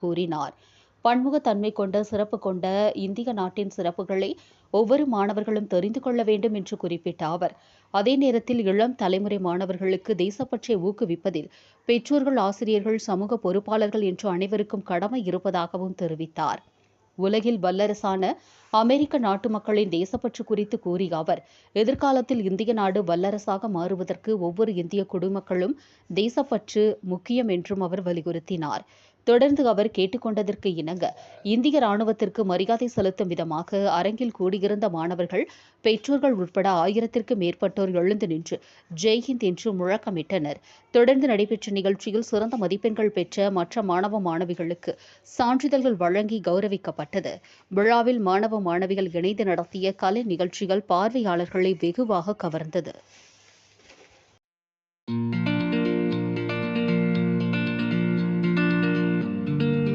கூறினார். பன்முகத்தன்மை கொண்ட சிறப்பு கொண்ட இந்திய நாட்டின் சிறப்புகளை ஒவ்வொரு மாணவர்களும் தெரிந்து கொள்ள வேண்டும் என்று குறிப்பிட்ட அவர், அதே நேரத்தில் இளம் தலைமுறை மாணவர்களுக்கு தேசப்பற்றை ஊக்குவிப்பதில் பெற்றோர்கள், ஆசிரியர்கள், சமூக பொறுப்பாளர்கள் என்று அனைவருக்கும் கடமை இருப்பதாகவும் தெரிவித்தார். உலகில் வல்லரசான அமெரிக்க நாட்டு மக்களின் தேசப்பற்று குறித்து கூறிய அவர், எதிர்காலத்தில் இந்திய நாடு வல்லரசாக மாறுவதற்கு ஒவ்வொரு இந்திய குடிமக்களும் தேசப்பற்று முக்கியம் என்றும் அவர் வலியுறுத்தினார். தொடர்ந்து அவர் கேட்டுக்கொண்டதற்கு இணங்க, இந்திய ராணுவத்திற்கு மரியாதை செலுத்தும் விதமாக அரங்கில் கூடியிருந்த மாணவர்கள், பெற்றோர்கள் உட்பட 1000க்கும் மேற்பட்டோர் எழுந்து நின்று ஜெய்ஹிந்த் என்று முழக்கமிட்டனர். தொடர்ந்து நடைபெற்ற நிகழ்ச்சியில் சிறந்த மதிப்பெண்கள் பெற்ற மற்ற மாணவ மாணவிகளுக்கு சான்றிதழ்கள் வழங்கி கௌரவிக்கப்பட்டது. விழாவில் மாணவ மாணவிகள் இணைந்து நடத்திய கலை நிகழ்ச்சிகள் பார்வையாளர்களை வெகுவாக கவர்ந்தது.